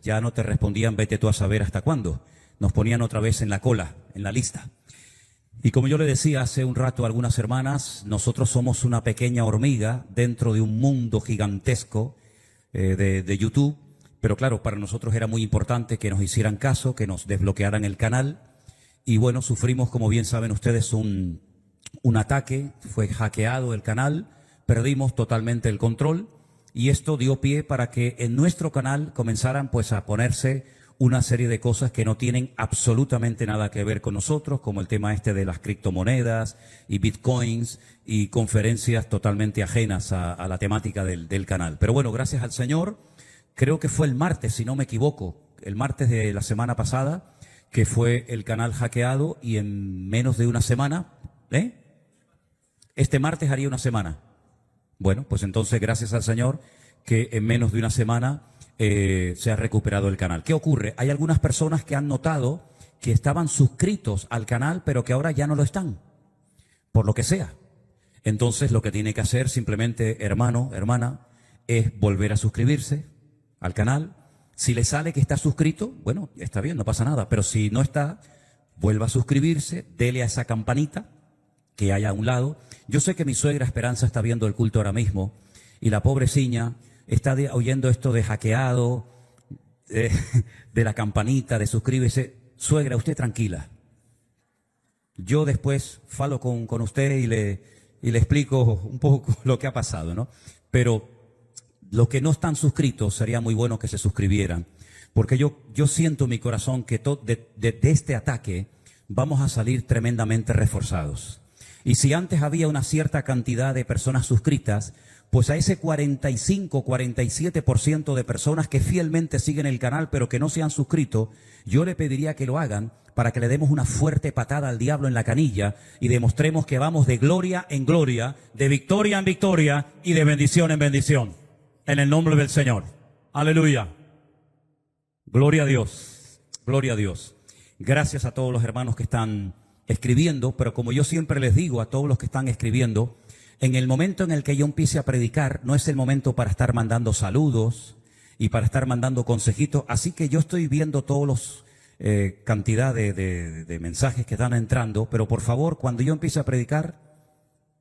ya no te respondían vete tú a saber hasta cuándo. Nos ponían otra vez en la cola, en la lista. Y como yo le decía hace un rato a algunas hermanas, nosotros somos una pequeña hormiga dentro de un mundo gigantesco de YouTube. Pero claro, para nosotros era muy importante que nos hicieran caso, que nos desbloquearan el canal. Y bueno, sufrimos, como bien saben ustedes, un ataque, fue hackeado el canal, perdimos totalmente el control y esto dio pie para que en nuestro canal comenzaran pues a ponerse una serie de cosas que no tienen absolutamente nada que ver con nosotros, como el tema este de las criptomonedas y bitcoins y conferencias totalmente ajenas a la temática del canal. Pero bueno, gracias al Señor, creo que fue el martes, si no me equivoco, el martes de la semana pasada, que fue el canal hackeado y en menos de una semana, este martes haría una semana. Bueno, pues entonces gracias al Señor que en menos de una semana se ha recuperado el canal. ¿Qué ocurre? Hay algunas personas que han notado que estaban suscritos al canal pero que ahora ya no lo están, por lo que sea. Entonces lo que tiene que hacer simplemente, hermano, hermana, es volver a suscribirse al canal. Si le sale que está suscrito, bueno, está bien, no pasa nada. Pero si no está, vuelva a suscribirse, dele a esa campanita que hay a un lado. Yo sé que mi suegra Esperanza está viendo el culto ahora mismo y la pobrecilla está oyendo esto de hackeado, de la campanita, de suscríbese. Suegra, usted tranquila. Yo después falo con usted y le explico un poco lo que ha pasado, ¿no? Pero los que no están suscritos, sería muy bueno que se suscribieran, porque yo siento en mi corazón que de este ataque vamos a salir tremendamente reforzados. Y si antes había una cierta cantidad de personas suscritas, pues a ese 45, 47% de personas que fielmente siguen el canal pero que no se han suscrito, yo le pediría que lo hagan para que le demos una fuerte patada al diablo en la canilla y demostremos que vamos de gloria en gloria, de victoria en victoria y de bendición en bendición. En el nombre del Señor. Aleluya. Gloria a Dios. Gloria a Dios. Gracias a todos los hermanos que están escribiendo, pero como yo siempre les digo a todos los que están escribiendo, en el momento en el que yo empiece a predicar, no es el momento para estar mandando saludos y para estar mandando consejitos. Así que yo estoy viendo todos los cantidad de mensajes que están entrando, pero por favor, cuando yo empiece a predicar,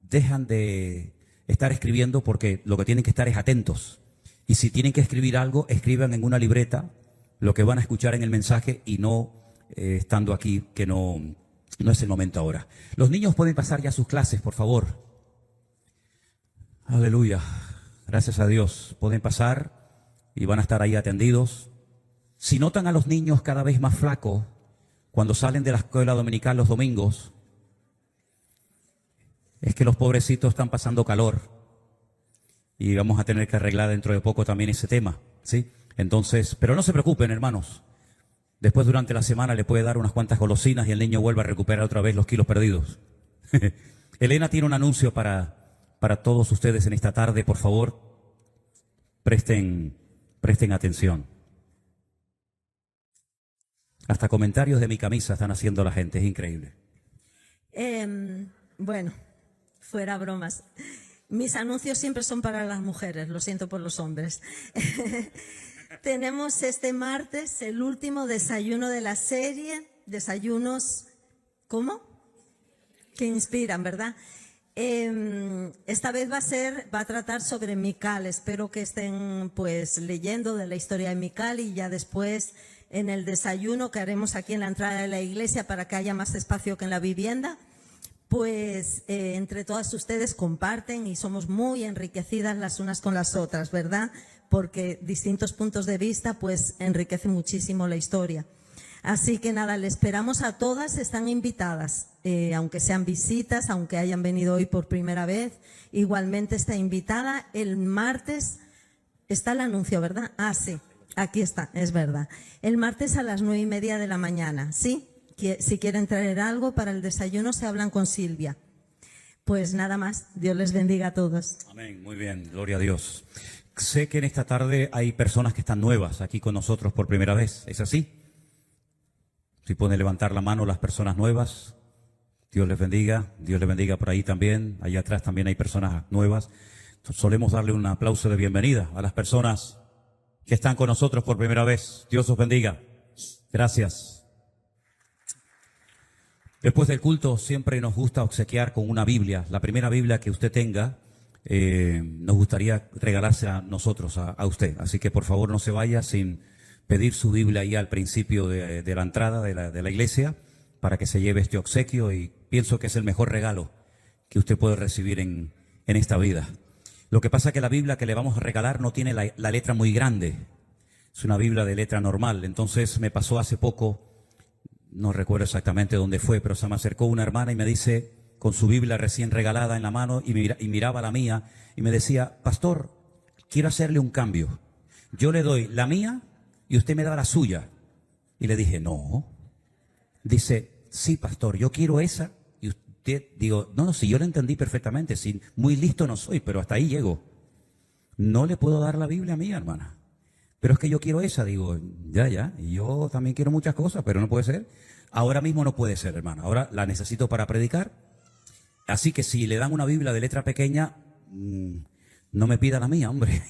dejan de estar escribiendo porque lo que tienen que estar es atentos. Y si tienen que escribir algo, escriban en una libreta lo que van a escuchar en el mensaje y no estando aquí, que no es el momento ahora. Los niños pueden pasar ya sus clases, por favor. Aleluya. Gracias a Dios. Pueden pasar y van a estar ahí atendidos. Si notan a los niños cada vez más flacos cuando salen de la escuela dominical los domingos, es que los pobrecitos están pasando calor y vamos a tener que arreglar dentro de poco también ese tema, ¿sí? Entonces, pero no se preocupen, hermanos. Después durante la semana le puede dar unas cuantas golosinas y el niño vuelve a recuperar otra vez los kilos perdidos. Elena tiene un anuncio para todos ustedes en esta tarde. Por favor, presten atención. Hasta comentarios de mi camisa están haciendo la gente, es increíble. Bueno, fuera bromas. Mis anuncios siempre son para las mujeres, lo siento por los hombres. Tenemos este martes el último desayuno de la serie, desayunos, ¿cómo? Que inspiran, ¿verdad? Esta vez va a tratar sobre Mical. Espero que estén pues leyendo de la historia de Mical y ya después en el desayuno que haremos aquí en la entrada de la iglesia para que haya más espacio que en la vivienda, pues entre todas ustedes comparten y somos muy enriquecidas las unas con las otras, ¿verdad? Porque distintos puntos de vista pues enriquecen muchísimo la historia. Así que nada, le esperamos a todas, están invitadas, aunque sean visitas, aunque hayan venido hoy por primera vez, igualmente está invitada. El martes está el anuncio, ¿verdad? Ah, sí, aquí está, es verdad. El martes a las 9:30 de la mañana, ¿sí? Si quieren traer algo para el desayuno, se hablan con Silvia. Pues nada más, Dios les bendiga a todos. Amén, muy bien, gloria a Dios. Sé que en esta tarde hay personas que están nuevas aquí con nosotros por primera vez, ¿es así? Si pueden levantar la mano las personas nuevas, Dios les bendiga por ahí también, allá atrás también hay personas nuevas. Solemos darle un aplauso de bienvenida a las personas que están con nosotros por primera vez. Dios os bendiga. Gracias. Después del culto siempre nos gusta obsequiar con una Biblia. La primera Biblia que usted tenga, nos gustaría regalársela a nosotros, a usted. Así que por favor no se vaya sin pedir su Biblia ahí al principio de la entrada de la iglesia para que se lleve este obsequio, y pienso que es el mejor regalo que usted puede recibir en esta vida. Lo que pasa es que la Biblia que le vamos a regalar no tiene la letra muy grande. Es una Biblia de letra normal. Entonces me pasó hace poco, no recuerdo exactamente dónde fue, pero se me acercó una hermana y me dice, con su Biblia recién regalada en la mano, y miraba la mía y me decía, pastor, quiero hacerle un cambio. Yo le doy la mía y usted me da la suya. Y le dije, no. Dice, sí, pastor, yo quiero esa. Y usted, digo, no, si yo lo entendí perfectamente, si muy listo no soy, pero hasta ahí llego. No le puedo dar la Biblia a mí, hermana. Pero es que yo quiero esa. Digo, ya, y yo también quiero muchas cosas, pero no puede ser. Ahora mismo no puede ser, hermana. Ahora la necesito para predicar. Así que si le dan una Biblia de letra pequeña, no me pida la mía, hombre.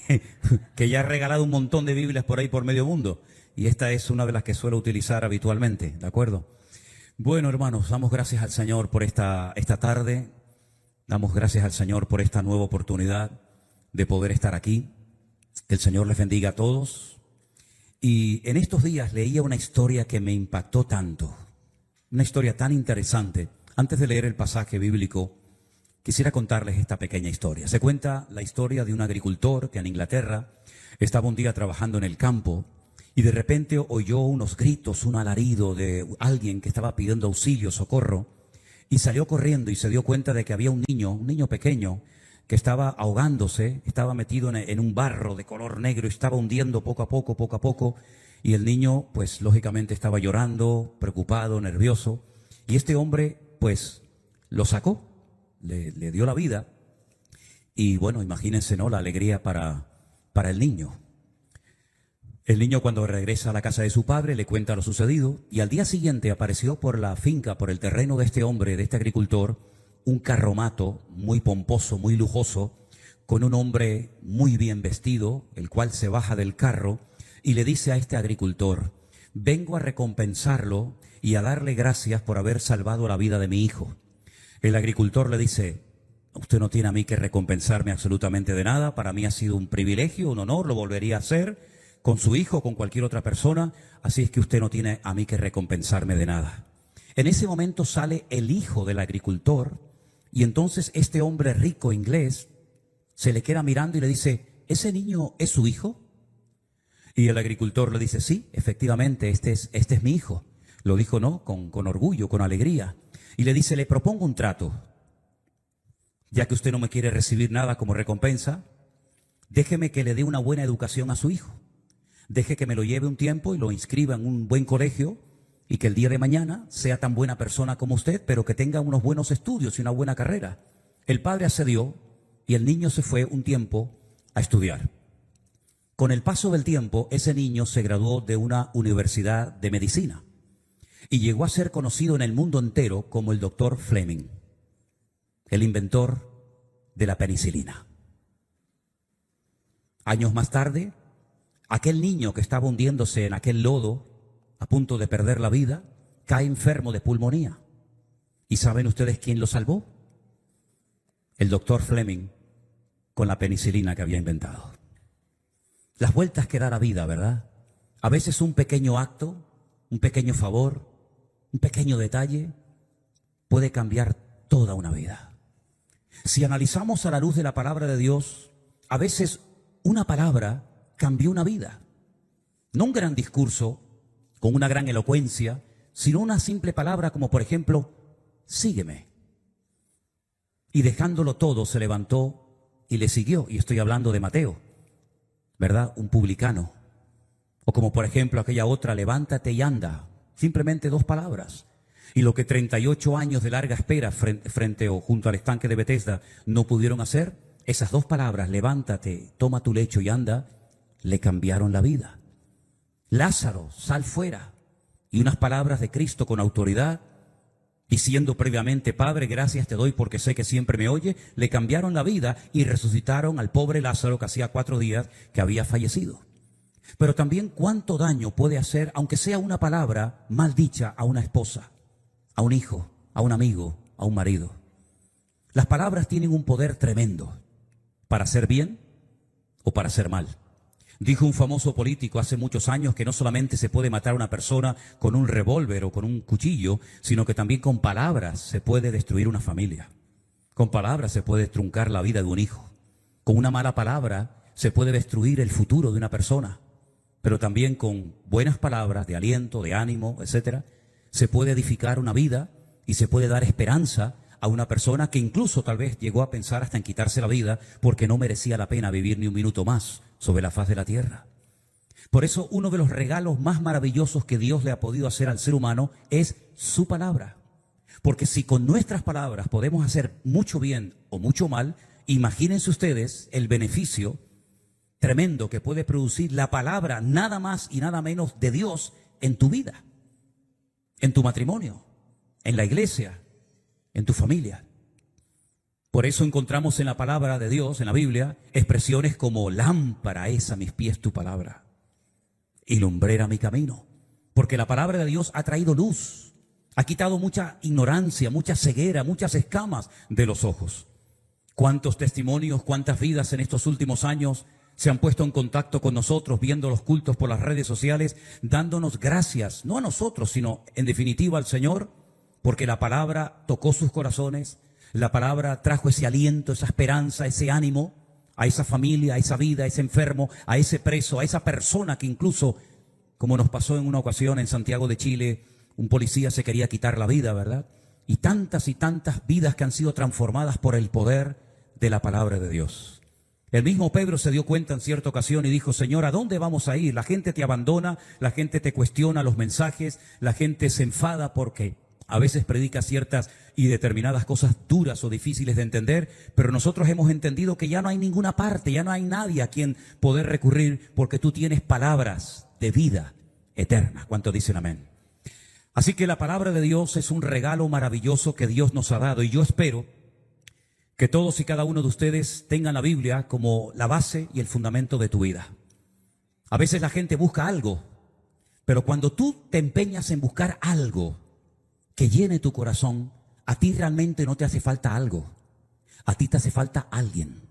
Que ya he regalado un montón de Biblias por ahí por medio mundo. Y esta es una de las que suelo utilizar habitualmente, ¿de acuerdo? Bueno, hermanos, damos gracias al Señor por esta tarde. Damos gracias al Señor por esta nueva oportunidad de poder estar aquí. Que el Señor les bendiga a todos. Y en estos días leía una historia que me impactó tanto. Una historia tan interesante. Antes de leer el pasaje bíblico, quisiera contarles esta pequeña historia. Se cuenta la historia de un agricultor que en Inglaterra estaba un día trabajando en el campo y de repente oyó unos gritos, un alarido de alguien que estaba pidiendo auxilio, socorro, y salió corriendo y se dio cuenta de que había un niño pequeño, que estaba ahogándose, estaba metido en un barro de color negro y estaba hundiendo poco a poco, y el niño, pues lógicamente estaba llorando, preocupado, nervioso, y este hombre, pues, lo sacó, le dio la vida, y bueno, imagínense, ¿no?, la alegría para el niño. El niño, cuando regresa a la casa de su padre, le cuenta lo sucedido, y al día siguiente apareció por la finca, por el terreno de este hombre, de este agricultor, un carromato muy pomposo, muy lujoso, con un hombre muy bien vestido, el cual se baja del carro y le dice a este agricultor, vengo a recompensarlo y a darle gracias por haber salvado la vida de mi hijo. El agricultor le dice, usted no tiene a mí que recompensarme absolutamente de nada, para mí ha sido un privilegio, un honor, lo volvería a hacer con su hijo, con cualquier otra persona, así es que usted no tiene a mí que recompensarme de nada. En ese momento sale el hijo del agricultor, y entonces este hombre rico inglés se le queda mirando y le dice, ¿ese niño es su hijo? Y el agricultor le dice, sí, efectivamente, este es mi hijo. Lo dijo, ¿no?, con orgullo, con alegría. Y le dice, le propongo un trato. Ya que usted no me quiere recibir nada como recompensa, déjeme que le dé una buena educación a su hijo. Deje que me lo lleve un tiempo y lo inscriba en un buen colegio, y que el día de mañana sea tan buena persona como usted, pero que tenga unos buenos estudios y una buena carrera. El padre accedió y el niño se fue un tiempo a estudiar. Con el paso del tiempo, ese niño se graduó de una universidad de medicina y llegó a ser conocido en el mundo entero como el doctor Fleming, el inventor de la penicilina. Años más tarde, aquel niño que estaba hundiéndose en aquel lodo, a punto de perder la vida, cae enfermo de pulmonía. ¿Y saben ustedes quién lo salvó? El doctor Fleming, con la penicilina que había inventado. Las vueltas que da la vida, ¿verdad? A veces un pequeño acto, un pequeño favor, un pequeño detalle puede cambiar toda una vida. Si analizamos a la luz de la palabra de Dios, a veces una palabra cambió una vida. No un gran discurso con una gran elocuencia, sino una simple palabra como, por ejemplo, sígueme. Y dejándolo todo, se levantó y le siguió. Y estoy hablando de Mateo, ¿verdad? Un publicano. O como, por ejemplo, aquella otra, levántate y anda. Simplemente 2 palabras. Y lo que 38 años de larga espera frente o junto al estanque de Betesda no pudieron hacer, esas 2 palabras, levántate, toma tu lecho y anda, le cambiaron la vida. Lázaro, sal fuera. Y unas palabras de Cristo con autoridad, diciendo previamente, Padre, gracias te doy porque sé que siempre me oye, le cambiaron la vida y resucitaron al pobre Lázaro que hacía 4 días que había fallecido. Pero también cuánto daño puede hacer, aunque sea una palabra mal dicha, a una esposa, a un hijo, a un amigo, a un marido. Las palabras tienen un poder tremendo para hacer bien o para hacer mal. Dijo un famoso político hace muchos años que no solamente se puede matar a una persona con un revólver o con un cuchillo, sino que también con palabras se puede destruir una familia. Con palabras se puede truncar la vida de un hijo. Con una mala palabra se puede destruir el futuro de una persona. Pero también con buenas palabras de aliento, de ánimo, etcétera, se puede edificar una vida y se puede dar esperanza a una persona que incluso tal vez llegó a pensar hasta en quitarse la vida porque no merecía la pena vivir ni un minuto más sobre la faz de la tierra. Por eso uno de los regalos más maravillosos que Dios le ha podido hacer al ser humano es su palabra. Porque si con nuestras palabras podemos hacer mucho bien o mucho mal, imagínense ustedes el beneficio tremendo que puede producir la palabra nada más y nada menos de Dios en tu vida, en tu matrimonio, en la iglesia, en tu familia. Por eso encontramos en la palabra de Dios, en la Biblia, expresiones como lámpara es a mis pies tu palabra y lumbrera mi camino. Porque la palabra de Dios ha traído luz, ha quitado mucha ignorancia, mucha ceguera, muchas escamas de los ojos. ¿Cuántos testimonios, cuántas vidas en estos últimos años se han puesto en contacto con nosotros, viendo los cultos por las redes sociales, dándonos gracias, no a nosotros, sino en definitiva al Señor, porque la palabra tocó sus corazones, la palabra trajo ese aliento, esa esperanza, ese ánimo a esa familia, a esa vida, a ese enfermo, a ese preso, a esa persona que incluso, como nos pasó en una ocasión en Santiago de Chile, un policía se quería quitar la vida, ¿verdad? Y tantas vidas que han sido transformadas por el poder de la palabra de Dios. El mismo Pedro se dio cuenta en cierta ocasión y dijo: Señor, ¿a dónde vamos a ir? La gente te abandona, la gente te cuestiona los mensajes, la gente se enfada porque a veces predica ciertas y determinadas cosas duras o difíciles de entender, pero nosotros hemos entendido que ya no hay ninguna parte, ya no hay nadie a quien poder recurrir, porque tú tienes palabras de vida eterna. ¿Cuántos dicen amén? Así que la palabra de Dios es un regalo maravilloso que Dios nos ha dado, y yo espero que todos y cada uno de ustedes tengan la Biblia como la base y el fundamento de tu vida. A veces la gente busca algo, pero cuando tú te empeñas en buscar algo que llene tu corazón, a ti realmente no te hace falta algo, a ti te hace falta alguien.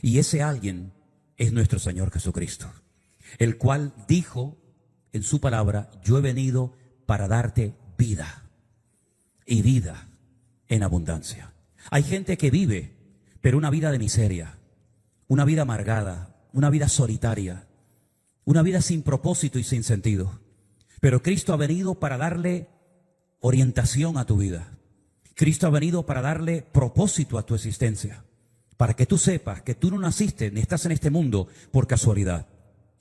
Y ese alguien es nuestro Señor Jesucristo, el cual dijo en su palabra: yo he venido para darte vida, y vida en abundancia. Hay gente que vive, pero una vida de miseria, una vida amargada, una vida solitaria, una vida sin propósito y sin sentido. Pero Cristo ha venido para darle orientación a tu vida. Cristo ha venido para darle propósito a tu existencia, para que tú sepas que tú no naciste ni estás en este mundo por casualidad.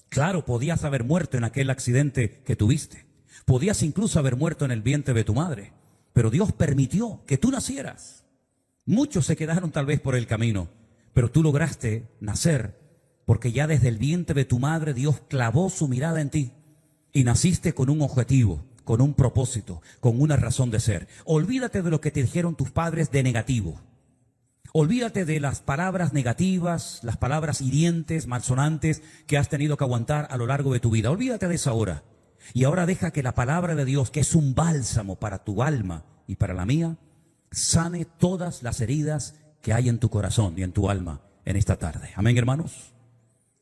Claro, podías haber muerto en aquel accidente que tuviste, podías incluso haber muerto en el vientre de tu madre, pero Dios permitió que tú nacieras. Muchos se quedaron tal vez por el camino, pero tú lograste nacer porque ya desde el vientre de tu madre Dios clavó su mirada en ti y naciste con un objetivo, con un propósito, con una razón de ser. Olvídate de lo que te dijeron tus padres de negativo. Olvídate de las palabras negativas, las palabras hirientes, malsonantes que has tenido que aguantar a lo largo de tu vida. Olvídate de eso ahora. Y ahora deja que la palabra de Dios, que es un bálsamo para tu alma y para la mía, sane todas las heridas que hay en tu corazón y en tu alma en esta tarde. Amén, hermanos.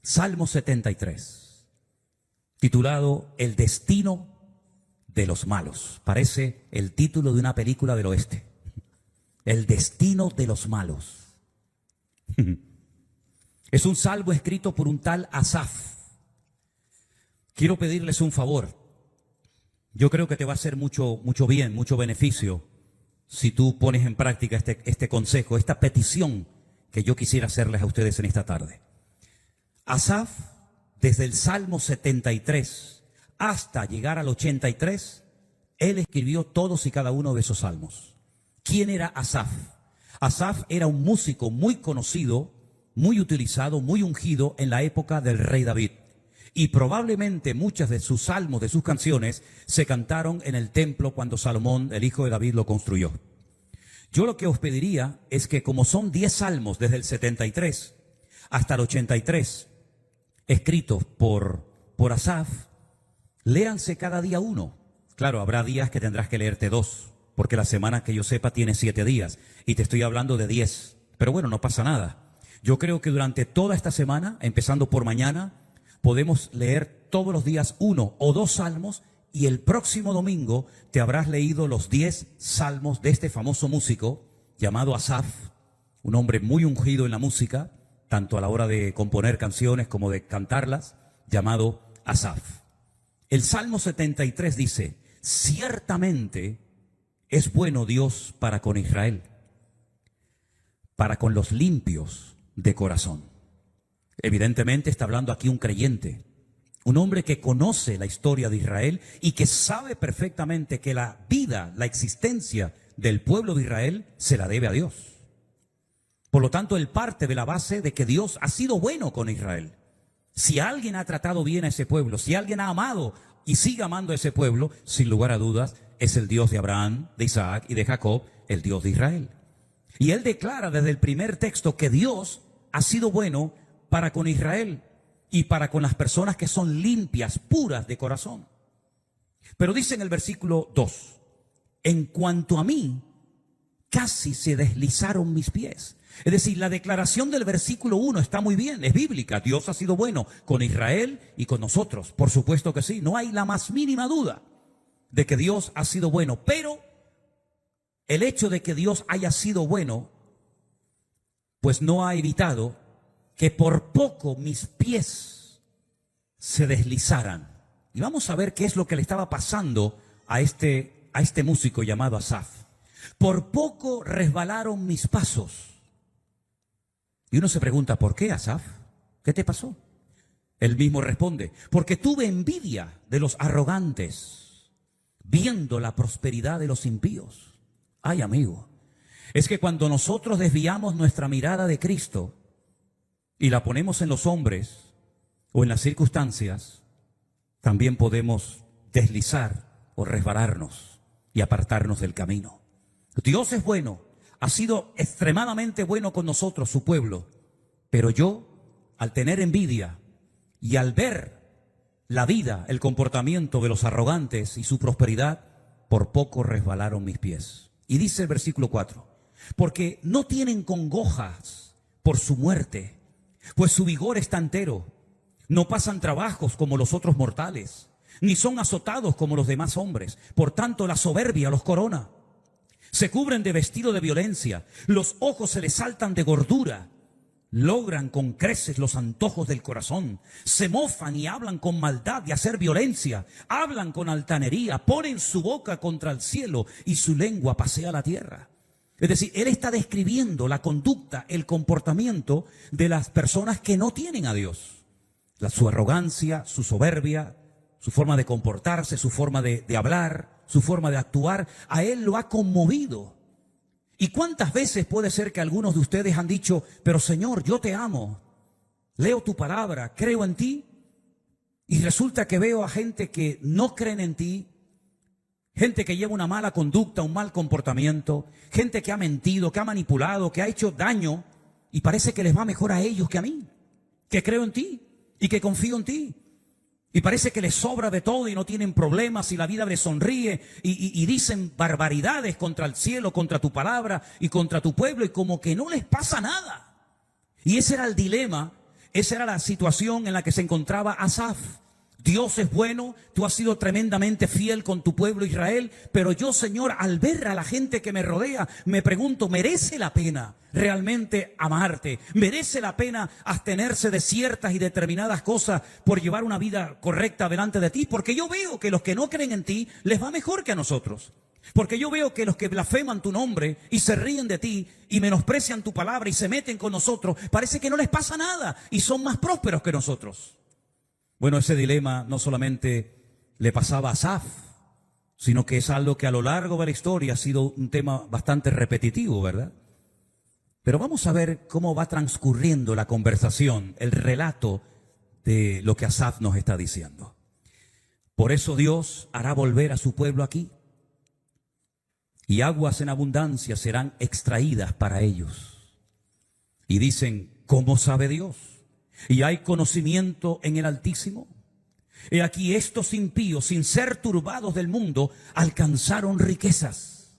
Salmo 73, titulado El destino de los malos. Parece el título de una película del oeste. El destino de los malos. Es un salmo escrito por un tal Asaf. Quiero pedirles un favor. Yo creo que te va a hacer mucho bien, mucho beneficio si tú pones en práctica este consejo, esta petición que yo quisiera hacerles a ustedes en esta tarde. Asaf, desde el Salmo 73 hasta llegar al 83, él escribió todos y cada uno de esos salmos. ¿Quién era Asaf? Asaf era un músico muy conocido, muy utilizado, muy ungido en la época del rey David. Y probablemente muchas de sus salmos, de sus canciones, se cantaron en el templo cuando Salomón, el hijo de David, lo construyó. Yo lo que os pediría es que, como son 10 salmos desde el 73 hasta el 83, escritos por Asaf, léanse cada día uno. Claro, habrá días que tendrás que leerte 2, porque la semana que yo sepa tiene 7 días, y te estoy hablando de 10. Pero bueno, no pasa nada. Yo creo que durante toda esta semana, empezando por mañana, podemos leer todos los días 1 o 2 salmos, y el próximo domingo te habrás leído los 10 salmos de este famoso músico llamado Asaf, un hombre muy ungido en la música, tanto a la hora de componer canciones como de cantarlas, llamado Asaf. El Salmo 73 dice: ciertamente es bueno Dios para con Israel, para con los limpios de corazón. Evidentemente está hablando aquí un creyente, un hombre que conoce la historia de Israel y que sabe perfectamente que la vida, la existencia del pueblo de Israel se la debe a Dios. Por lo tanto, él parte de la base de que Dios ha sido bueno con Israel. Si alguien ha tratado bien a ese pueblo, si alguien ha amado y sigue amando a ese pueblo, sin lugar a dudas, es el Dios de Abraham, de Isaac y de Jacob, el Dios de Israel. Y él declara desde el primer texto que Dios ha sido bueno para con Israel y para con las personas que son limpias, puras de corazón. Pero dice en el versículo 2, en cuanto a mí, casi se deslizaron mis pies. Es decir, la declaración del versículo 1 está muy bien, es bíblica. Dios ha sido bueno con Israel y con nosotros. Por supuesto que sí, no hay la más mínima duda de que Dios ha sido bueno. Pero el hecho de que Dios haya sido bueno, pues no ha evitado que por poco mis pies se deslizaran. Y vamos a ver qué es lo que le estaba pasando a este músico llamado Asaf. Por poco resbalaron mis pasos. Y uno se pregunta, ¿por qué, Asaf? ¿Qué te pasó? Él mismo responde, porque tuve envidia de los arrogantes, viendo la prosperidad de los impíos. Ay, amigo, es que cuando nosotros desviamos nuestra mirada de Cristo y la ponemos en los hombres o en las circunstancias, también podemos deslizar o resbalarnos y apartarnos del camino. Dios es bueno, ha sido extremadamente bueno con nosotros, su pueblo, pero yo, al tener envidia y al ver la vida, el comportamiento de los arrogantes y su prosperidad, por poco resbalaron mis pies. Y dice el versículo 4, porque no tienen congojas por su muerte, pues su vigor está entero. No pasan trabajos como los otros mortales, ni son azotados como los demás hombres. Por tanto, la soberbia los corona. Se cubren de vestido de violencia, los ojos se les saltan de gordura. Logran con creces los antojos del corazón. Se mofan y hablan con maldad de hacer violencia. Hablan con altanería, ponen su boca contra el cielo y su lengua pasea la tierra. Es decir, él está describiendo la conducta, el comportamiento de las personas que no tienen a Dios. Su arrogancia, su soberbia, su forma de comportarse, su forma de hablar, su forma de actuar, a él lo ha conmovido. ¿Y cuántas veces puede ser que algunos de ustedes han dicho, pero Señor, yo te amo, leo tu palabra, creo en ti, y resulta que veo a gente que no creen en ti, gente que lleva una mala conducta, un mal comportamiento, gente que ha mentido, que ha manipulado, que ha hecho daño, y parece que les va mejor a ellos que a mí, que creo en ti y que confío en ti. Y parece que les sobra de todo y no tienen problemas y la vida les sonríe y dicen barbaridades contra el cielo, contra tu palabra y contra tu pueblo y como que no les pasa nada. Y ese era el dilema, esa era la situación en la que se encontraba Asaf. Dios es bueno, tú has sido tremendamente fiel con tu pueblo Israel, pero yo, Señor, al ver a la gente que me rodea, me pregunto, ¿merece la pena realmente amarte? ¿Merece la pena abstenerse de ciertas y determinadas cosas por llevar una vida correcta delante de ti? Porque yo veo que los que no creen en ti les va mejor que a nosotros. Porque yo veo que los que blasfeman tu nombre y se ríen de ti y menosprecian tu palabra y se meten con nosotros, parece que no les pasa nada y son más prósperos que nosotros. Bueno, ese dilema no solamente le pasaba a Asaf, sino que es algo que a lo largo de la historia ha sido un tema bastante repetitivo, ¿verdad? Pero vamos a ver cómo va transcurriendo la conversación, el relato de lo que Asaf nos está diciendo. Por eso Dios hará volver a su pueblo aquí, y aguas en abundancia serán extraídas para ellos. Y dicen, ¿cómo sabe Dios? ¿Y hay conocimiento en el Altísimo? He aquí estos impíos, sin ser turbados del mundo, alcanzaron riquezas.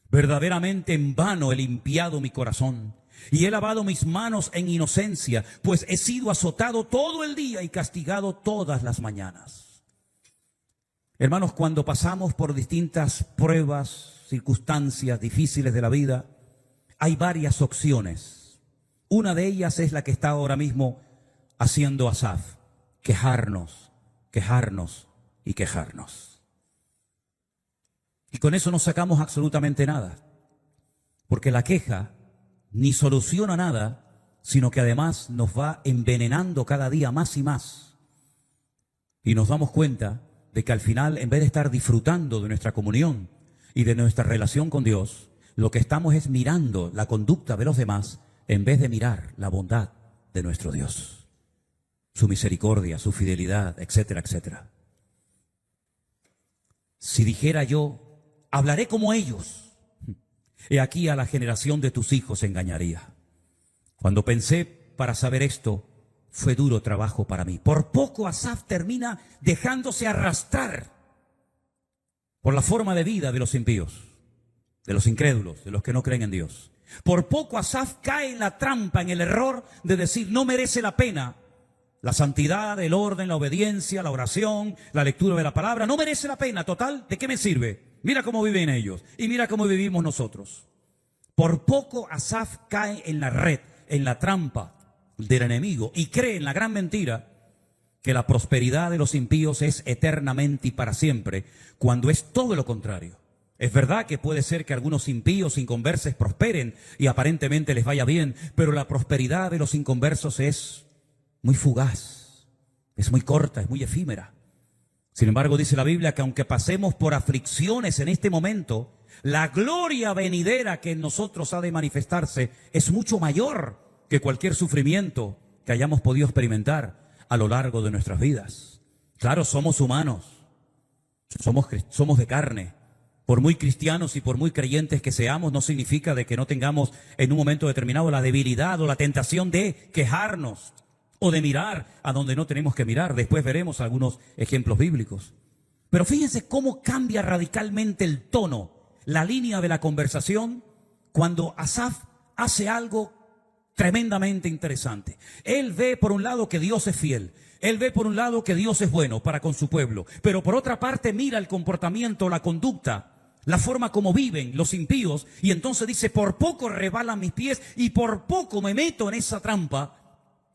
Verdaderamente en vano he limpiado mi corazón y he lavado mis manos en inocencia, pues he sido azotado todo el día y castigado todas las mañanas. Hermanos, cuando pasamos por distintas pruebas, circunstancias difíciles de la vida, hay varias opciones. Una de ellas es la que está ahora mismo haciendo Asaf: quejarnos, quejarnos y quejarnos. Y con eso no sacamos absolutamente nada, porque la queja ni soluciona nada, sino que además nos va envenenando cada día más y más. Y nos damos cuenta de que al final, en vez de estar disfrutando de nuestra comunión y de nuestra relación con Dios, lo que estamos es mirando la conducta de los demás en vez de mirar la bondad de nuestro Dios, su misericordia, su fidelidad, etcétera, etcétera. Si dijera yo, hablaré como ellos, he aquí a la generación de tus hijos engañaría. Cuando pensé para saber esto, fue duro trabajo para mí. Por poco Asaf termina dejándose arrastrar por la forma de vida de los impíos, de los incrédulos, de los que no creen en Dios. Por poco Asaf cae en la trampa, en el error de decir: no merece la pena la santidad, el orden, la obediencia, la oración, la lectura de la palabra. No merece la pena. Total, ¿de qué me sirve? Mira cómo viven ellos y mira cómo vivimos nosotros. Por poco Asaf cae en la red, en la trampa del enemigo, y cree en la gran mentira que la prosperidad de los impíos es eternamente y para siempre, cuando es todo lo contrario. Es verdad que puede ser que algunos impíos inconversos prosperen y aparentemente les vaya bien, pero la prosperidad de los inconversos es muy fugaz, es muy corta, es muy efímera. Sin embargo, dice la Biblia que aunque pasemos por aflicciones en este momento, la gloria venidera que en nosotros ha de manifestarse es mucho mayor que cualquier sufrimiento que hayamos podido experimentar a lo largo de nuestras vidas. Claro, somos humanos, somos de carne. Por muy cristianos y por muy creyentes que seamos, no significa de que no tengamos en un momento determinado la debilidad o la tentación de quejarnos o de mirar a donde no tenemos que mirar. Después veremos algunos ejemplos bíblicos. Pero fíjense cómo cambia radicalmente el tono, la línea de la conversación, cuando Asaf hace algo tremendamente interesante. Él ve por un lado que Dios es fiel. Él ve por un lado que Dios es bueno para con su pueblo. Pero por otra parte mira el comportamiento, la conducta, la forma como viven los impíos. Y entonces dice: por poco resbalan mis pies y por poco me meto en esa trampa,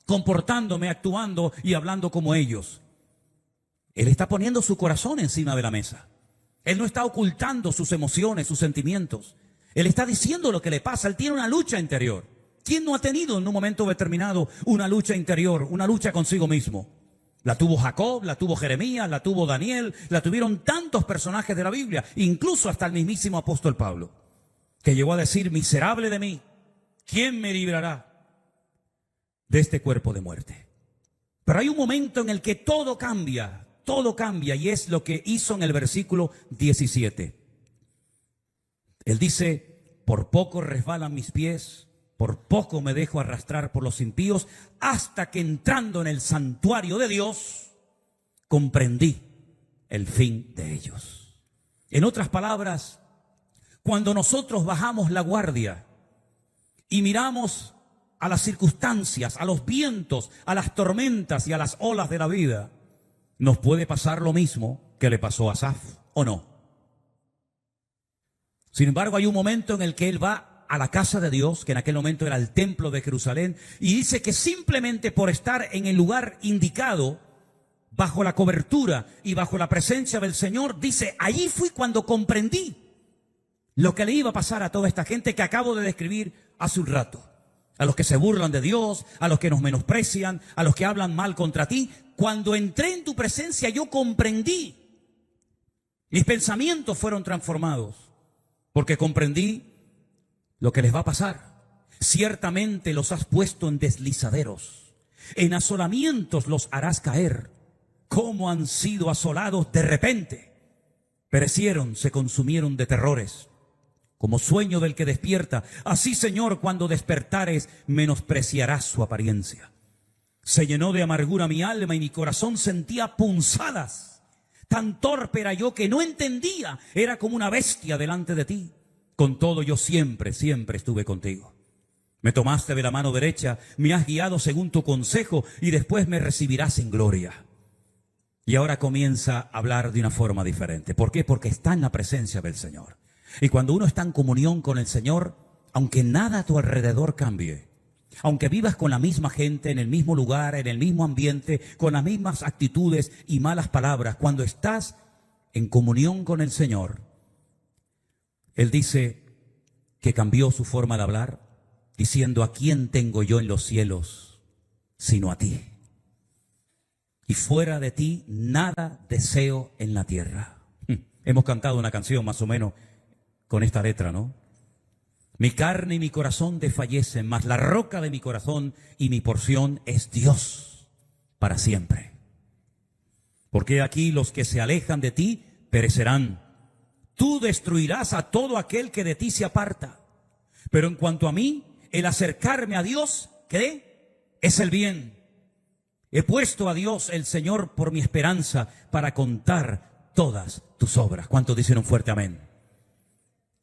comportándome, actuando y hablando como ellos. Él está poniendo su corazón encima de la mesa. Él no está ocultando sus emociones, sus sentimientos. Él está diciendo lo que le pasa. Él tiene una lucha interior. ¿Quién no ha tenido en un momento determinado una lucha interior, una lucha consigo mismo? La tuvo Jacob, la tuvo Jeremías, la tuvo Daniel, la tuvieron tantos personajes de la Biblia, incluso hasta el mismísimo apóstol Pablo, que llegó a decir: miserable de mí, ¿quién me librará de este cuerpo de muerte? Pero hay un momento en el que todo cambia, y es lo que hizo en el versículo 17. Él dice: por poco resbalan mis pies, por poco me dejo arrastrar por los impíos, hasta que entrando en el santuario de Dios, comprendí el fin de ellos. En otras palabras, cuando nosotros bajamos la guardia y miramos a las circunstancias, a los vientos, a las tormentas y a las olas de la vida, nos puede pasar lo mismo que le pasó a Asaf, ¿o no? Sin embargo, hay un momento en el que él va a la casa de Dios, que en aquel momento era el templo de Jerusalén, y dice que simplemente por estar en el lugar indicado, bajo la cobertura y bajo la presencia del Señor, dice: allí fui cuando comprendí lo que le iba a pasar a toda esta gente que acabo de describir hace un rato. A los que se burlan de Dios, a los que nos menosprecian, a los que hablan mal contra ti. Cuando entré en tu presencia yo comprendí. Mis pensamientos fueron transformados, porque comprendí lo que les va a pasar. Ciertamente los has puesto en deslizaderos, en asolamientos los harás caer. Cómo han sido asolados de repente. Perecieron, se consumieron de terrores. Como sueño del que despierta, así, Señor, cuando despertares, menospreciarás su apariencia. Se llenó de amargura mi alma y mi corazón sentía punzadas. Tan torpe era yo que no entendía. Era como una bestia delante de ti. Con todo yo siempre, siempre estuve contigo. Me tomaste de la mano derecha, me has guiado según tu consejo y después me recibirás en gloria. Y ahora comienza a hablar de una forma diferente. ¿Por qué? Porque está en la presencia del Señor. Y cuando uno está en comunión con el Señor, aunque nada a tu alrededor cambie, aunque vivas con la misma gente, en el mismo lugar, en el mismo ambiente, con las mismas actitudes y malas palabras, cuando estás en comunión con el Señor, Él dice que cambió su forma de hablar, diciendo: ¿a quién tengo yo en los cielos sino a ti? Y fuera de ti nada deseo en la tierra. Hemos cantado una canción más o menos con esta letra, ¿no? Mi carne y mi corazón desfallecen, mas la roca de mi corazón y mi porción es Dios para siempre. Porque aquí los que se alejan de ti perecerán. Tú destruirás a todo aquel que de ti se aparta. Pero en cuanto a mí, el acercarme a Dios, ¿qué? Es el bien. He puesto a Dios, el Señor, por mi esperanza para contar todas tus obras. ¿Cuántos dicen un fuerte amén?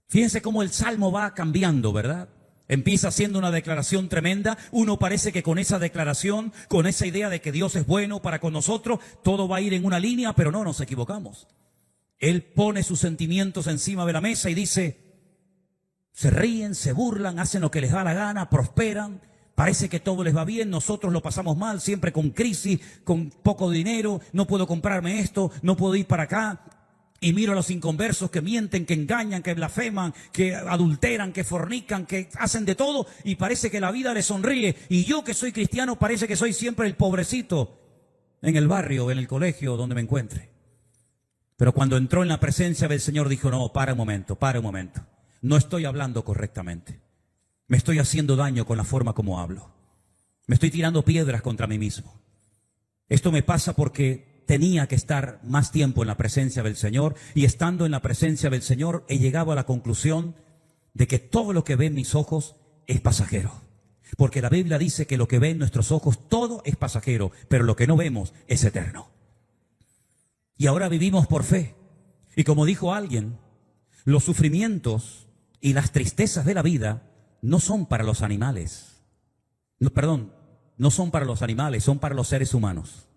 Fíjense cómo el salmo va cambiando, ¿verdad? Empieza haciendo una declaración tremenda. Uno parece que con esa declaración, con esa idea de que Dios es bueno para con nosotros, todo va a ir en una línea, pero no nos equivocamos. Él pone sus sentimientos encima de la mesa y dice: se ríen, se burlan, hacen lo que les da la gana, prosperan, parece que todo les va bien, nosotros lo pasamos mal, siempre con crisis, con poco dinero, no puedo comprarme esto, no puedo ir para acá. Y miro a los inconversos que mienten, que engañan, que blasfeman, que adulteran, que fornican, que hacen de todo, y parece que la vida les sonríe. Y yo, que soy cristiano, parece que soy siempre el pobrecito en el barrio, en el colegio, donde me encuentre. Pero cuando entró en la presencia del Señor dijo: no, para un momento. No estoy hablando correctamente. Me estoy haciendo daño con la forma como hablo. Me estoy tirando piedras contra mí mismo. Esto me pasa porque tenía que estar más tiempo en la presencia del Señor, y estando en la presencia del Señor he llegado a la conclusión de que todo lo que ven mis ojos es pasajero. Porque la Biblia dice que lo que ven nuestros ojos todo es pasajero, pero lo que no vemos es eterno. Y ahora vivimos por fe. Y como dijo alguien, los sufrimientos y las tristezas de la vida no son para los animales. No son para los animales, son para los seres humanos.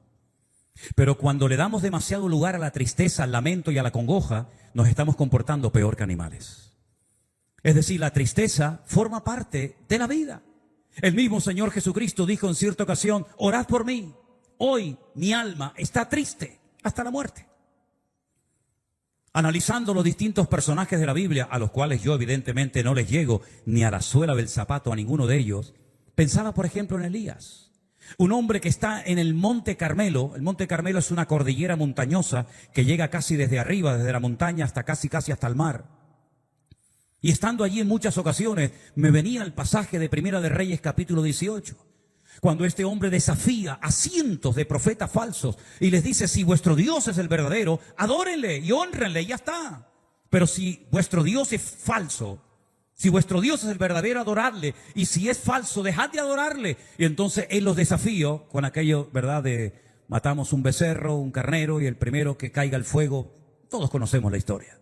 Pero cuando le damos demasiado lugar a la tristeza, al lamento y a la congoja, nos estamos comportando peor que animales. Es decir, la tristeza forma parte de la vida. El mismo Señor Jesucristo dijo en cierta ocasión: orad por mí, hoy mi alma está triste hasta la muerte. Analizando los distintos personajes de la Biblia, a los cuales yo evidentemente no les llego ni a la suela del zapato a ninguno de ellos, pensaba por ejemplo en Elías. Un hombre que está en el Monte Carmelo. El Monte Carmelo es una cordillera montañosa que llega casi desde arriba, desde la montaña hasta casi hasta el mar. Y estando allí en muchas ocasiones, me venía el pasaje de Primera de Reyes capítulo 18, cuando este hombre desafía a cientos de profetas falsos y les dice: si vuestro Dios es el verdadero, adórenle y honrenle y ya está. Pero si vuestro Dios es falso, si vuestro Dios es el verdadero, adoradle. Y si es falso, dejad de adorarle. Y entonces él los desafió con aquello, ¿verdad? De matamos un becerro, un carnero, y el primero que caiga al fuego. Todos conocemos la historia.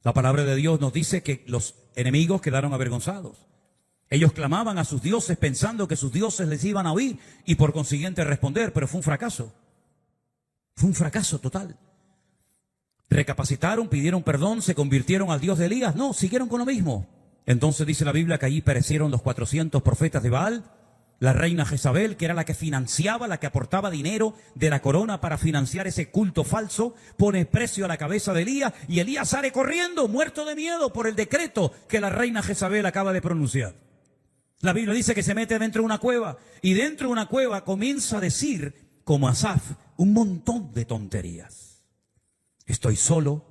La palabra de Dios nos dice que los enemigos quedaron avergonzados. Ellos clamaban a sus dioses pensando que sus dioses les iban a oír y por consiguiente responder, pero fue un fracaso. Fue un fracaso total. Recapacitaron, pidieron perdón, se convirtieron al Dios de Elías. No, siguieron con lo mismo. Entonces dice la Biblia que allí perecieron los 400 profetas de Baal. La reina Jezabel, que era la que financiaba, la que aportaba dinero de la corona para financiar ese culto falso, pone precio a la cabeza de Elías y Elías sale corriendo, muerto de miedo por el decreto que la reina Jezabel acaba de pronunciar. La Biblia dice que se mete dentro de una cueva y dentro de una cueva comienza a decir, como Asaf, un montón de tonterías. Estoy solo,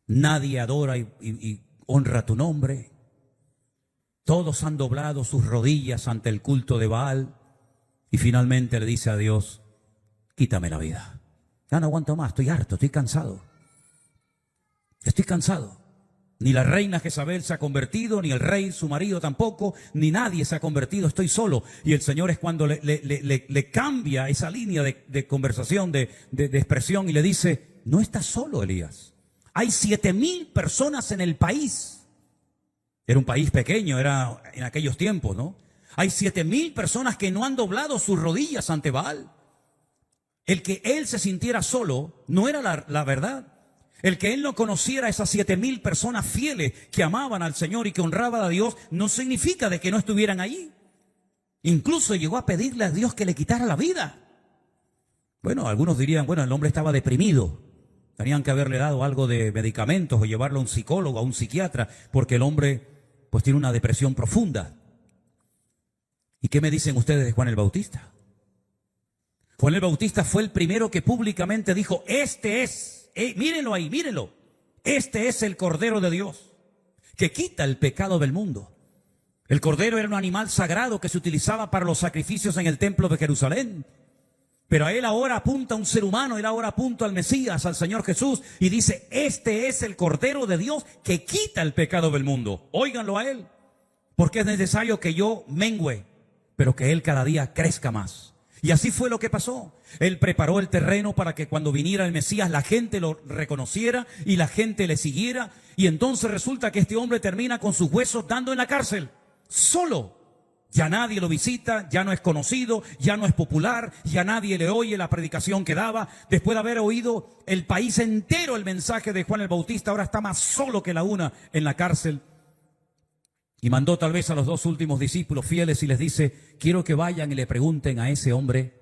nadie adora y honra tu nombre, todos han doblado sus rodillas ante el culto de Baal, y finalmente le dice a Dios: quítame la vida, ya no aguanto más, estoy harto, estoy cansado, Ni la reina Jezabel se ha convertido, ni el rey, su marido tampoco, ni nadie se ha convertido, estoy solo. Y el Señor es cuando le cambia esa línea de conversación, de expresión, y le dice, no estás solo, Elías. Hay 7,000 personas en el país. Era un país pequeño, era en aquellos tiempos, ¿no? Hay 7,000 personas que no han doblado sus rodillas ante Baal. El que él se sintiera solo no era la verdad. El que él no conociera a esas 7,000 personas fieles que amaban al Señor y que honraban a Dios no significa de que no estuvieran allí. Incluso llegó a pedirle a Dios que le quitara la vida. Bueno, algunos dirían, bueno, el hombre estaba deprimido. Tenían que haberle dado algo de medicamentos o llevarlo a un psicólogo, a un psiquiatra, porque el hombre pues tiene una depresión profunda. ¿Y qué me dicen ustedes de Juan el Bautista? Juan el Bautista fue el primero que públicamente dijo, este es, mírenlo ahí, mírenlo, este es el Cordero de Dios, que quita el pecado del mundo. El Cordero era un animal sagrado que se utilizaba para los sacrificios en el templo de Jerusalén. Pero a él ahora apunta a un ser humano, él ahora apunta al Mesías, al Señor Jesús, y dice, este es el Cordero de Dios que quita el pecado del mundo. Óiganlo a él, porque es necesario que yo mengüe, pero que él cada día crezca más. Y así fue lo que pasó. Él preparó el terreno para que cuando viniera el Mesías la gente lo reconociera y la gente le siguiera. Y entonces resulta que este hombre termina con sus huesos dando en la cárcel, solo. Ya nadie lo visita, ya no es conocido, ya no es popular, ya nadie le oye la predicación que daba. Después de haber oído el país entero el mensaje de Juan el Bautista, ahora está más solo que la una en la cárcel. Y mandó tal vez a los 2 últimos discípulos fieles y les dice, quiero que vayan y le pregunten a ese hombre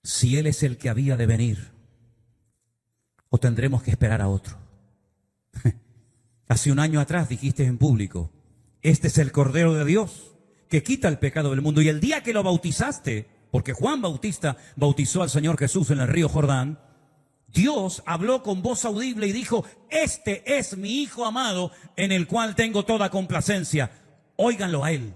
si él es el que había de venir o tendremos que esperar a otro. Hace un año atrás dijiste en público, este es el Cordero de Dios que quita el pecado del mundo. Y el día que lo bautizaste, porque Juan Bautista bautizó al Señor Jesús en el río Jordán, Dios habló con voz audible y dijo, este es mi Hijo amado en el cual tengo toda complacencia. Óiganlo a él.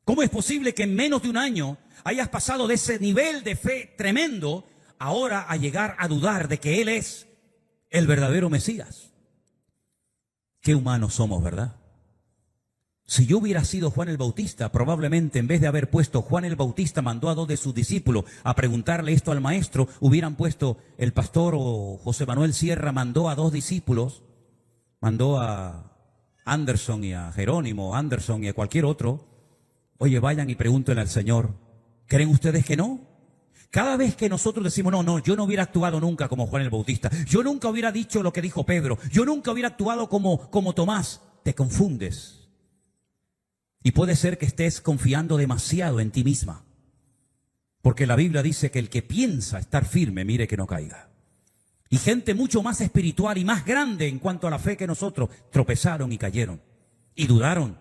¿Cómo es posible que en menos de un año hayas pasado de ese nivel de fe tremendo ahora a llegar a dudar de que él es el verdadero Mesías? Qué humanos somos, ¿verdad? Si yo hubiera sido Juan el Bautista, probablemente en vez de haber puesto Juan el Bautista mandó a 2 de sus discípulos a preguntarle esto al maestro, hubieran puesto el pastor o José Manuel Sierra mandó a 2 discípulos, mandó a Anderson y a Jerónimo, Anderson y a cualquier otro. Oye, vayan y pregúntenle al Señor, ¿creen ustedes que no? Cada vez que nosotros decimos, no, yo no hubiera actuado nunca como Juan el Bautista, yo nunca hubiera dicho lo que dijo Pedro, yo nunca hubiera actuado como Tomás, te confundes. Y puede ser que estés confiando demasiado en ti misma. Porque la Biblia dice que el que piensa estar firme, mire que no caiga. Y gente mucho más espiritual y más grande en cuanto a la fe que nosotros, tropezaron y cayeron. Y dudaron.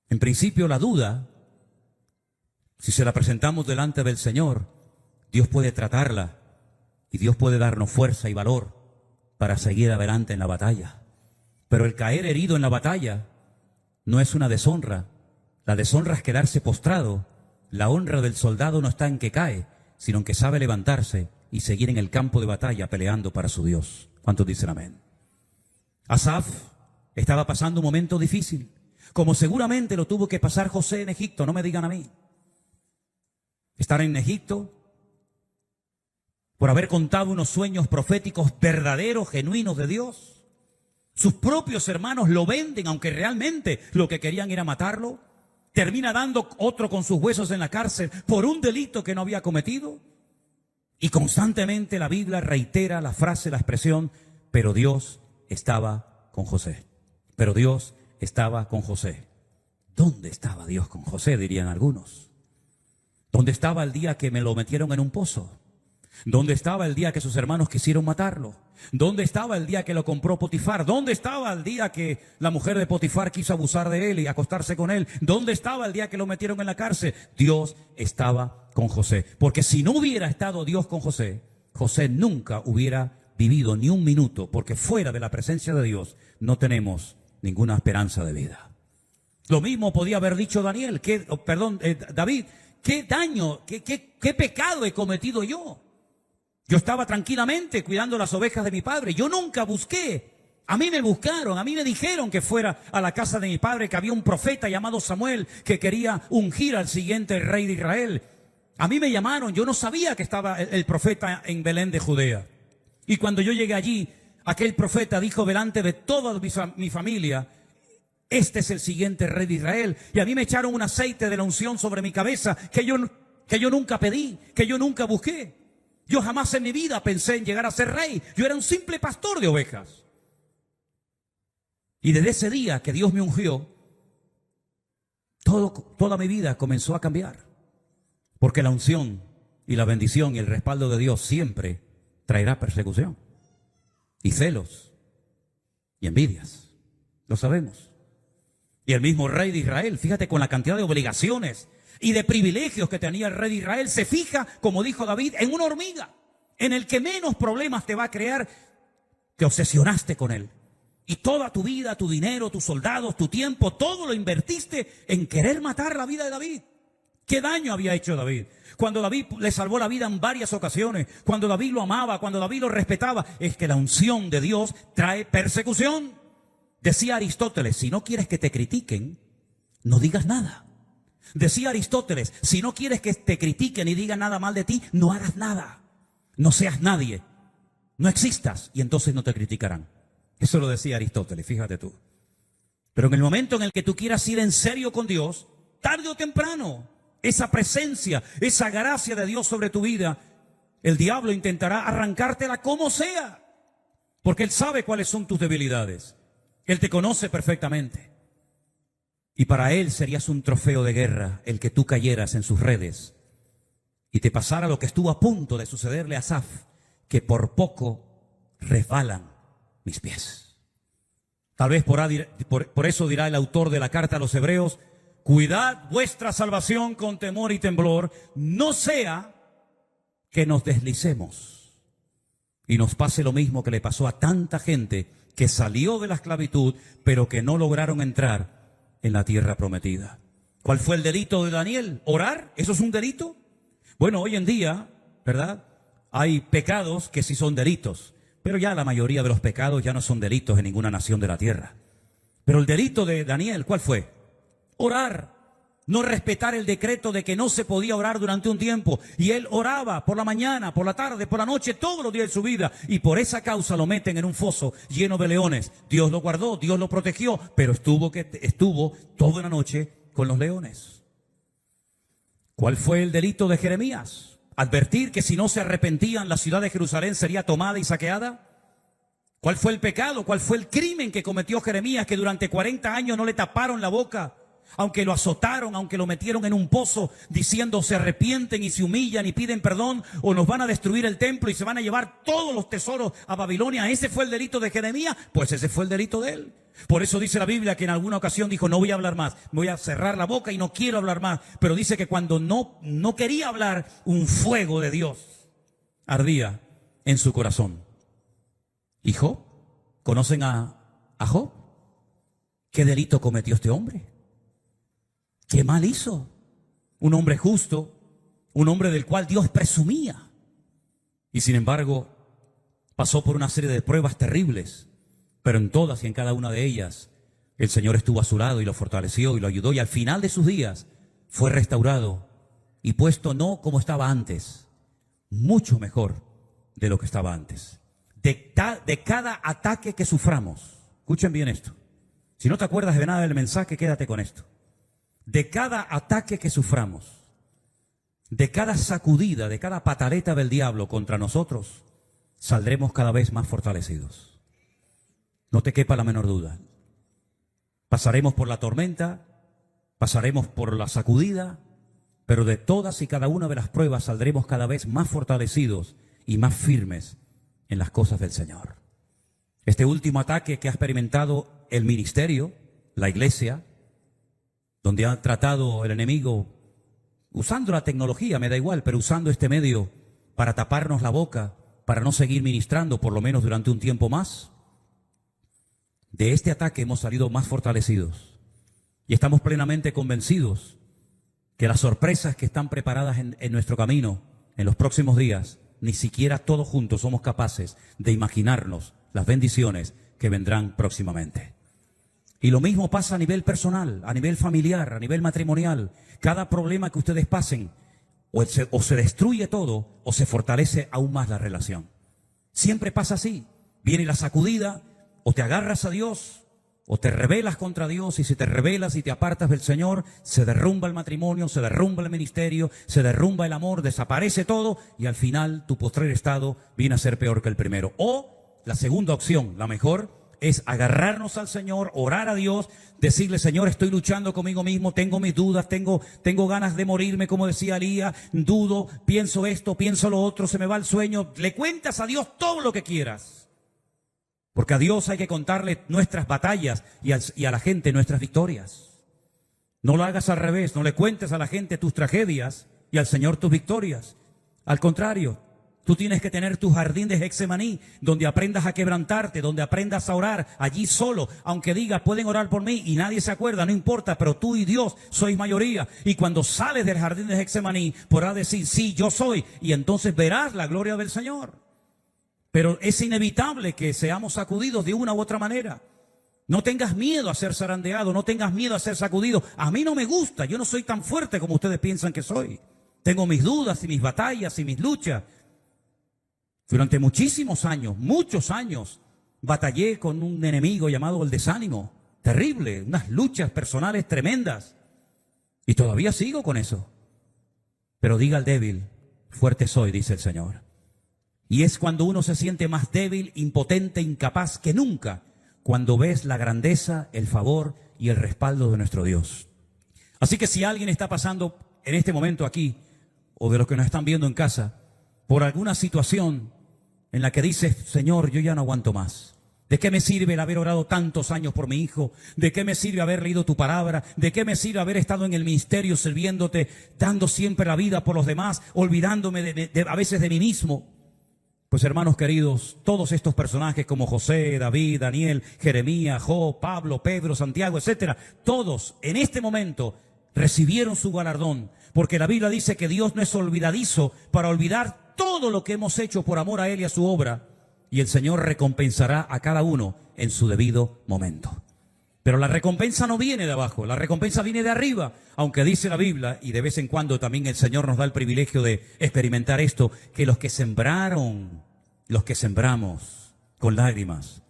En principio la duda, si se la presentamos delante del Señor, Dios puede tratarla. Y Dios puede darnos fuerza y valor para seguir adelante en la batalla. Pero el caer herido en la batalla no es una deshonra. La deshonra es quedarse postrado. La honra del soldado no está en que cae, sino en que sabe levantarse y seguir en el campo de batalla peleando para su Dios. ¿Cuántos dicen amén? Asaf estaba pasando un momento difícil, como seguramente lo tuvo que pasar José en Egipto, no me digan a mí. Estar en Egipto por haber contado unos sueños proféticos verdaderos, genuinos de Dios. Sus propios hermanos lo venden, aunque realmente lo que querían era matarlo. Termina dando otro con sus huesos en la cárcel por un delito que no había cometido. Y constantemente la Biblia reitera la frase, la expresión, pero Dios estaba con José. Pero Dios estaba con José. ¿Dónde estaba Dios con José?, dirían algunos. ¿Dónde estaba el día que me lo metieron en un pozo? ¿Dónde estaba el día que sus hermanos quisieron matarlo? ¿Dónde estaba el día que lo compró Potifar? ¿Dónde estaba el día que la mujer de Potifar quiso abusar de él y acostarse con él? ¿Dónde estaba el día que lo metieron en la cárcel? Dios estaba con José. Porque si no hubiera estado Dios con José, José nunca hubiera vivido ni un minuto, porque fuera de la presencia de Dios no tenemos ninguna esperanza de vida. Lo mismo podía haber dicho David, ¿qué daño, qué pecado he cometido yo? Yo estaba tranquilamente cuidando las ovejas de mi padre. Yo nunca busqué A mí me buscaron, a mí me dijeron que fuera a la casa de mi padre, que había un profeta llamado Samuel que quería ungir al siguiente rey de Israel. A mí me llamaron, yo no sabía que estaba el profeta en Belén de Judea. Y cuando yo llegué allí, aquel profeta dijo delante de toda mi familia, este es el siguiente rey de Israel. Y a mí me echaron un aceite de la unción sobre mi cabeza que yo nunca pedí, que yo nunca busqué. Yo jamás en mi vida pensé en llegar a ser rey. Yo era un simple pastor de ovejas. Y desde ese día que Dios me ungió, toda mi vida comenzó a cambiar. Porque la unción y la bendición y el respaldo de Dios siempre traerá persecución y celos y envidias. Lo sabemos. Y el mismo rey de Israel, fíjate, con la cantidad de obligaciones y de privilegios que tenía el rey de Israel, se fija, como dijo David, en una hormiga, en el que menos problemas te va a crear. Te obsesionaste con él. Y toda tu vida, tu dinero, tus soldados, tu tiempo, todo lo invertiste en querer matar la vida de David. ¿Qué daño había hecho David? Cuando David le salvó la vida en varias ocasiones, cuando David lo amaba, cuando David lo respetaba, es que la unción de Dios trae persecución. Decía Aristóteles, si no quieres que te critiquen, no digas nada. Decía Aristóteles, si no quieres que te critiquen y digan nada mal de ti, no hagas nada. No seas nadie. No existas y entonces no te criticarán. Eso lo decía Aristóteles, fíjate tú. Pero en el momento en el que tú quieras ir en serio con Dios, tarde o temprano, esa presencia, esa gracia de Dios sobre tu vida, el diablo intentará arrancártela como sea. Porque él sabe cuáles son tus debilidades. Él te conoce perfectamente. Y para él serías un trofeo de guerra el que tú cayeras en sus redes y te pasara lo que estuvo a punto de sucederle a Asaf, que por poco resbalan mis pies. Tal vez por eso dirá el autor de la carta a los Hebreos, cuidad vuestra salvación con temor y temblor, no sea que nos deslicemos y nos pase lo mismo que le pasó a tanta gente que salió de la esclavitud, pero que no lograron entrar en la tierra prometida. ¿Cuál fue el delito de Daniel? ¿Orar? ¿Eso es un delito? Bueno, hoy en día, ¿verdad? Hay pecados que sí son delitos, pero ya la mayoría de los pecados ya no son delitos en ninguna nación de la tierra. Pero el delito de Daniel, ¿cuál fue? Orar. No respetar el decreto de que no se podía orar durante un tiempo. Y él oraba por la mañana, por la tarde, por la noche, todos los días de su vida. Y por esa causa lo meten en un foso lleno de leones. Dios lo guardó, Dios lo protegió, pero estuvo toda la noche con los leones. ¿Cuál fue el delito de Jeremías? Advertir que si no se arrepentían, la ciudad de Jerusalén sería tomada y saqueada. ¿Cuál fue el pecado? ¿Cuál fue el crimen que cometió Jeremías, que durante 40 años no le taparon la boca? Aunque lo azotaron, aunque lo metieron en un pozo, diciendo se arrepienten y se humillan y piden perdón, o nos van a destruir el templo y se van a llevar todos los tesoros a Babilonia. ¿Ese fue el delito de Jeremías? Pues ese fue el delito de él. Por eso dice la Biblia que en alguna ocasión dijo, no voy a hablar más, voy a cerrar la boca y no quiero hablar más. Pero dice que cuando no quería hablar, un fuego de Dios ardía en su corazón. ¿Y Job? ¿Conocen a Job? ¿Qué delito cometió este hombre? ¿Qué mal hizo? Un hombre justo, un hombre del cual Dios presumía. Y sin embargo, pasó por una serie de pruebas terribles, pero en todas y en cada una de ellas, el Señor estuvo a su lado y lo fortaleció y lo ayudó. Y al final de sus días, fue restaurado y puesto no como estaba antes, mucho mejor de lo que estaba antes. De cada ataque que suframos, escuchen bien esto. Si no te acuerdas de nada del mensaje, quédate con esto. De cada ataque que suframos, de cada sacudida, de cada pataleta del diablo contra nosotros, saldremos cada vez más fortalecidos. No te quepa la menor duda. Pasaremos por la tormenta, pasaremos por la sacudida, pero de todas y cada una de las pruebas saldremos cada vez más fortalecidos y más firmes en las cosas del Señor. Este último ataque que ha experimentado el ministerio, la iglesia, donde ha tratado el enemigo, usando la tecnología, me da igual, pero usando este medio para taparnos la boca, para no seguir ministrando por lo menos durante un tiempo más. De este ataque hemos salido más fortalecidos y estamos plenamente convencidos que las sorpresas que están preparadas en nuestro camino en los próximos días, ni siquiera todos juntos somos capaces de imaginarnos las bendiciones que vendrán próximamente. Y lo mismo pasa a nivel personal, a nivel familiar, a nivel matrimonial. Cada problema que ustedes pasen, o se destruye todo, o se fortalece aún más la relación. Siempre pasa así. Viene la sacudida, o te agarras a Dios, o te rebelas contra Dios, y si te rebelas y te apartas del Señor, se derrumba el matrimonio, se derrumba el ministerio, se derrumba el amor, desaparece todo, y al final tu postrer estado viene a ser peor que el primero. O la segunda opción, la mejor, es agarrarnos al Señor, orar a Dios, decirle: Señor, estoy luchando conmigo mismo, tengo mis dudas, tengo ganas de morirme, como decía Elías, dudo, pienso esto, pienso lo otro, se me va el sueño. Le cuentas a Dios todo lo que quieras, porque a Dios hay que contarle nuestras batallas y a la gente nuestras victorias. No lo hagas al revés, no le cuentes a la gente tus tragedias y al Señor tus victorias. Al contrario, tú tienes que tener tu jardín de Getsemaní, donde aprendas a quebrantarte, donde aprendas a orar allí solo. Aunque digas: pueden orar por mí y nadie se acuerda, no importa, pero tú y Dios sois mayoría. Y cuando sales del jardín de Getsemaní, podrás decir: sí, yo soy. Y entonces verás la gloria del Señor. Pero es inevitable que seamos sacudidos de una u otra manera. No tengas miedo a ser zarandeado, no tengas miedo a ser sacudido. A mí no me gusta, yo no soy tan fuerte como ustedes piensan que soy. Tengo mis dudas y mis batallas y mis luchas. Durante muchísimos años, muchos años, batallé con un enemigo llamado el desánimo. Terrible, unas luchas personales tremendas. Y todavía sigo con eso. Pero diga al débil: fuerte soy, dice el Señor. Y es cuando uno se siente más débil, impotente, incapaz que nunca, cuando ves la grandeza, el favor y el respaldo de nuestro Dios. Así que si alguien está pasando en este momento aquí, o de los que nos están viendo en casa, por alguna situación en la que dices: Señor, yo ya no aguanto más. ¿De qué me sirve el haber orado tantos años por mi hijo? ¿De qué me sirve haber leído tu palabra? ¿De qué me sirve haber estado en el ministerio sirviéndote, dando siempre la vida por los demás, olvidándome a veces de mí mismo? Pues hermanos queridos, todos estos personajes como José, David, Daniel, Jeremías, Job, Pablo, Pedro, Santiago, etcétera, todos en este momento recibieron su galardón, porque la Biblia dice que Dios no es olvidadizo para olvidar todo lo que hemos hecho por amor a Él y a su obra, y el Señor recompensará a cada uno en su debido momento. Pero la recompensa no viene de abajo, la recompensa viene de arriba, aunque dice la Biblia, y de vez en cuando también el Señor nos da el privilegio de experimentar esto, que los que sembraron, los que sembramos con lágrimas,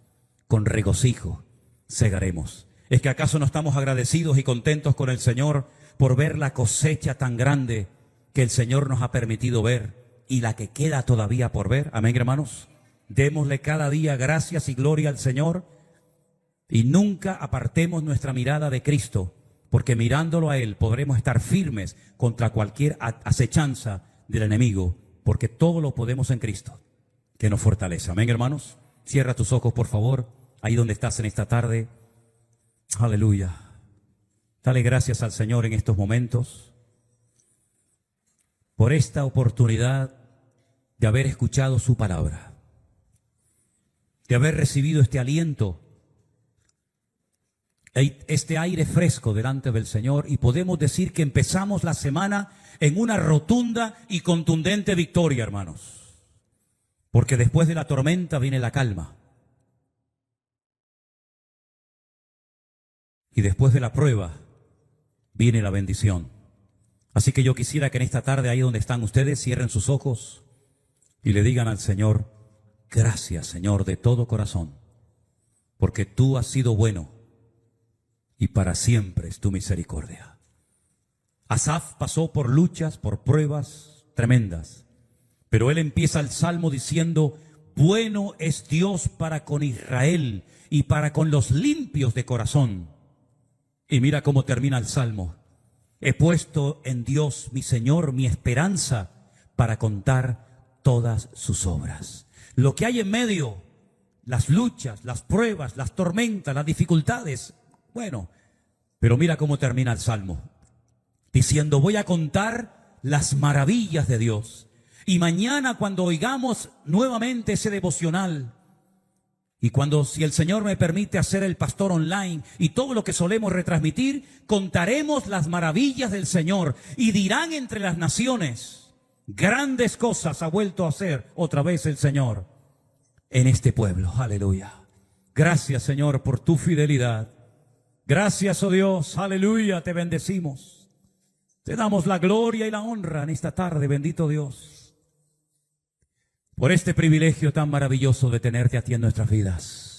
con regocijo, segaremos. ¿Es que acaso no estamos agradecidos y contentos con el Señor por ver la cosecha tan grande que el Señor nos ha permitido ver y la que queda todavía por ver? Amén, hermanos. Démosle cada día gracias y gloria al Señor y nunca apartemos nuestra mirada de Cristo, porque mirándolo a Él podremos estar firmes contra cualquier acechanza del enemigo, porque todo lo podemos en Cristo, que nos fortalece. Amén, hermanos. Cierra tus ojos, por favor, ahí donde estás en esta tarde. Aleluya. Dale gracias al Señor en estos momentos por esta oportunidad de haber escuchado su palabra, de haber recibido este aliento, este aire fresco delante del Señor, y podemos decir que empezamos la semana en una rotunda y contundente victoria, hermanos, porque después de la tormenta viene la calma y después de la prueba viene la bendición. Así que yo quisiera que en esta tarde, ahí donde están ustedes, cierren sus ojos y le digan al Señor: gracias, Señor, de todo corazón, porque tú has sido bueno y para siempre es tu misericordia. Asaf pasó por luchas, por pruebas tremendas, pero él empieza el salmo diciendo: bueno es Dios para con Israel y para con los limpios de corazón. Y mira cómo termina el salmo: he puesto en Dios mi Señor mi esperanza para contar todas sus obras. Lo que hay en medio, las luchas, las pruebas, las tormentas, las dificultades, bueno, pero mira cómo termina el salmo, diciendo: voy a contar las maravillas de Dios. Y mañana, cuando oigamos nuevamente ese devocional, y cuando, si el Señor me permite, hacer el pastor online y todo lo que solemos retransmitir, contaremos las maravillas del Señor y dirán entre las naciones: grandes cosas ha vuelto a hacer otra vez el Señor en este pueblo. Aleluya. Gracias, Señor, por tu fidelidad. Gracias, oh Dios, aleluya, te bendecimos. Te damos la gloria y la honra en esta tarde, bendito Dios, por este privilegio tan maravilloso de tenerte a ti en nuestras vidas.